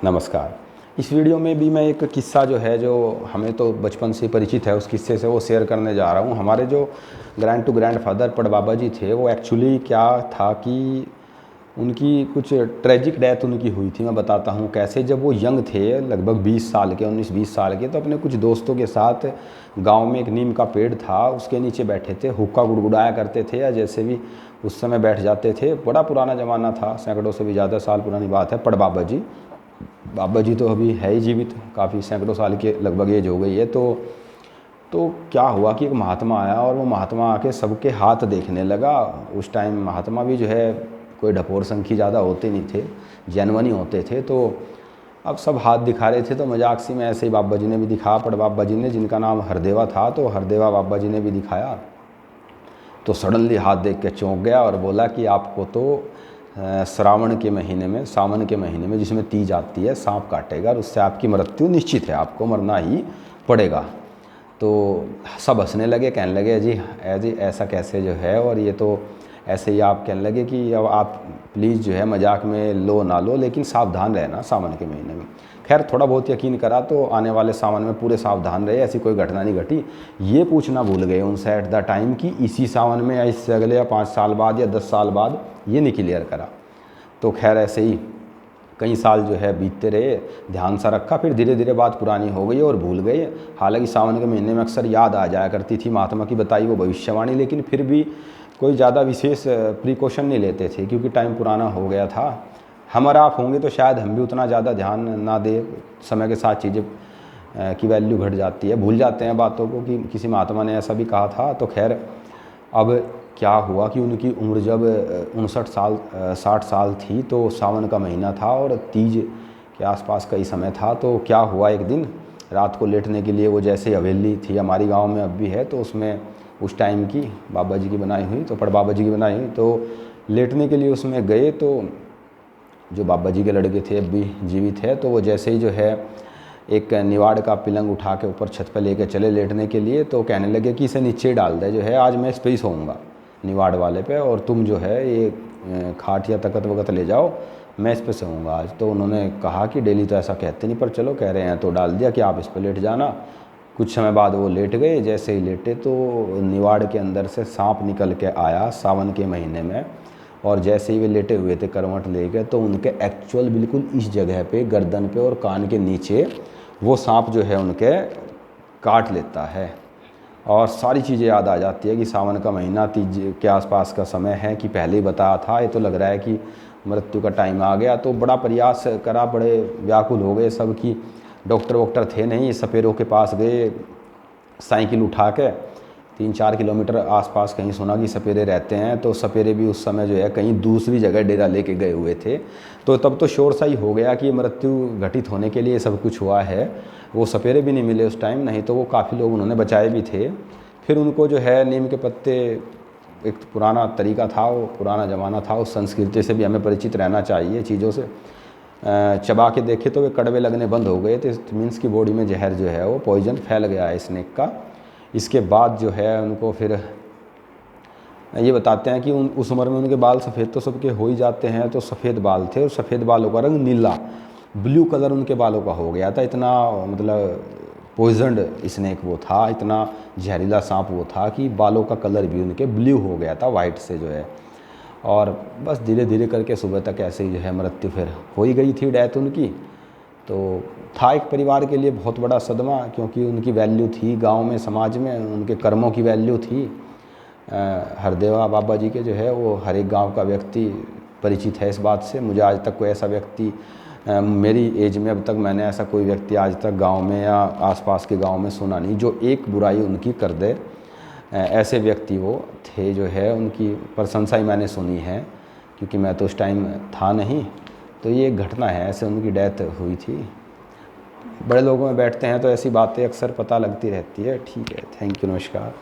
नमस्कार। इस वीडियो में भी मैं एक किस्सा जो है, जो हमें तो बचपन से परिचित है, उस किस्से से वो शेयर करने जा रहा हूँ। हमारे जो ग्रैंड टू ग्रैंड फादर पड़बाबा जी थे, वो एक्चुअली क्या था कि उनकी कुछ ट्रेजिक डेथ उनकी हुई थी। मैं बताता हूँ कैसे। जब वो यंग थे, लगभग 20 साल के, 19-20 साल के, तो अपने कुछ दोस्तों के साथ गांव में एक नीम का पेड़ था, उसके नीचे बैठे थे, हुक्का गुड़गुड़ाया करते थे, या जैसे भी उस समय बैठ जाते थे। बड़ा पुराना ज़माना था, सैकड़ों से भी ज़्यादा साल पुरानी बात है। पड़बाबा जी, बाबा जी तो अभी है ही जीवित, काफ़ी सैकड़ों साल के लगभग एज हो गई है। तो क्या हुआ कि एक महात्मा आया, और वो महात्मा आके सबके हाथ देखने लगा। उस टाइम महात्मा भी जो है कोई ढपोर संखी ज़्यादा होते नहीं थे, जेनवन ही होते थे। तो अब सब हाथ दिखा रहे थे, तो मजाक सी में ऐसे ही बाबा जी ने भी दिखा, पड़बाबा जी ने, जिनका नाम हरदेवा था, तो हरदेवा बाबा जी ने भी दिखाया। तो सडनली हाथ देख के चौंक गया और बोला कि आपको तो श्रावण के महीने में, सावन के महीने में, जिसमें तीज आती है, सांप काटेगा और उससे आपकी मृत्यु निश्चित है, आपको मरना ही पड़ेगा। तो सब हंसने लगे, कहने लगे जी ऐसा कैसे जो है, और ये तो ऐसे ही आप कहने लगे कि अब आप प्लीज़ जो है मजाक में लो ना लो, लेकिन सावधान रहना सावन के महीने में। खैर थोड़ा बहुत यकीन करा, तो आने वाले सावन में पूरे सावधान रहे, ऐसी कोई घटना नहीं घटी। ये पूछना भूल गए उनसे एट द टाइम कि इसी सावन में, या इससे अगले, या 5 साल बाद, या 10 साल बाद, ये नहीं क्लियर करा। तो खैर ऐसे ही कई साल जो है बीतते रहे, ध्यान सा रखा, फिर धीरे धीरे बात पुरानी हो गई और भूल गए। हालांकि सावन के महीने में अक्सर याद आ जाया करती थी महात्मा की बताई वो भविष्यवाणी, लेकिन फिर भी कोई ज़्यादा विशेष प्रिकॉशन नहीं लेते थे, क्योंकि टाइम पुराना हो गया था। हम और आप होंगे तो शायद हम भी उतना ज़्यादा ध्यान ना दे। समय के साथ चीज़ें की वैल्यू घट जाती है, भूल जाते हैं बातों को, कि किसी महात्मा ने ऐसा भी कहा था। तो खैर अब क्या हुआ कि उनकी उम्र जब 59 साल 60 साल थी, तो सावन का महीना था और तीज के आसपास का ही समय था। तो क्या हुआ, एक दिन रात को लेटने के लिए, वो जैसे हवेली थी हमारी गांव में अब भी है, तो उसमें उस टाइम की बाबा जी की बनाई हुई, तो पड़बाबा जी की बनाई हुई, तो लेटने के लिए उसमें गए। तो जो बाबा जी के लड़के थे अब भी जीवित है, तो वो जैसे ही जो है एक निवाड़ का पिलंग उठा के ऊपर छत पर लेके चले लेटने के लिए, तो कहने लगे कि इसे नीचे डाल दे, जो है आज मैं इस पे ही सोऊंगा, निवाड़ वाले पे, और तुम जो है ये खाट या तकत वगत ले जाओ, मैं इस पे सोऊंगा आज। तो उन्होंने कहा कि डेली तो ऐसा कहते नहीं, पर चलो कह रहे हैं तो डाल दिया कि आप इस पर लेट जाना। कुछ समय बाद वो लेट गए। जैसे ही लेटे तो निवाड़ के अंदर से सांप निकल के आया सावन के महीने में, और जैसे ही वे लेटे हुए थे करवट लेके, तो उनके एक्चुअल बिल्कुल इस जगह पे, गर्दन पे और कान के नीचे, वो सांप जो है उनके काट लेता है। और सारी चीज़ें याद आ जाती है कि सावन का महीना, तीज के आसपास का समय है, कि पहले ही बताया था। ये तो लग रहा है कि मृत्यु का टाइम आ गया। तो बड़ा प्रयास करा, बड़े व्याकुल हो गए सब, कि डॉक्टर वॉक्टर थे नहीं, सपेरों के पास गए, साइकिल उठा के 3-4 किलोमीटर आसपास कहीं सुना कि सपेरे रहते हैं। तो सपेरे भी उस समय जो है कहीं दूसरी जगह डेरा लेके गए हुए थे। तो तब तो शोर सा ही हो गया कि मृत्यु घटित होने के लिए सब कुछ हुआ है। वो सपेरे भी नहीं मिले उस टाइम, नहीं तो वो काफ़ी लोग उन्होंने बचाए भी थे। फिर उनको जो है नीम के पत्ते, एक पुराना तरीका था, वो पुराना ज़माना था, उस संस्कृति से भी हमें परिचित रहना चाहिए चीज़ों से। चबा के देखे तो वे कड़वे लगने बंद हो गए थे, मीन्स की बॉडी में जहर जो है वो पॉइजन फैल गया है स्नेक का। इसके बाद जो है उनको फिर ये बताते हैं कि उस उम्र में उनके बाल सफ़ेद तो सबके हो ही जाते हैं, तो सफ़ेद बाल थे, और सफ़ेद बालों का रंग नीला, ब्लू कलर उनके बालों का हो गया था। इतना मतलब पॉइजनड स्नेक वो था, इतना जहरीला सांप वो था कि बालों का कलर भी उनके ब्लू हो गया था, वाइट से जो है। और बस धीरे धीरे करके सुबह तक ऐसे ही जो है मृत्यु फिर हो ही गई थी, डेथ उनकी। तो था एक परिवार के लिए बहुत बड़ा सदमा, क्योंकि उनकी वैल्यू थी गांव में, समाज में, उनके कर्मों की वैल्यू थी। हरदेवा बाबा जी के जो है वो हर एक गांव का व्यक्ति परिचित है इस बात से। मुझे आज तक कोई ऐसा व्यक्ति, मेरी एज में अब तक मैंने ऐसा कोई व्यक्ति आज तक गांव में या आसपास के गांव में सुना नहीं जो एक बुराई उनकी कर दे। ऐसे व्यक्ति वो थे जो है, उनकी प्रशंसा ही मैंने सुनी है, क्योंकि मैं तो उस टाइम था नहीं। तो ये एक घटना है, ऐसे उनकी डेथ हुई थी। बड़े लोगों में बैठते हैं तो ऐसी बातें अक्सर पता लगती रहती है। ठीक है, थैंक यू, नमस्कार।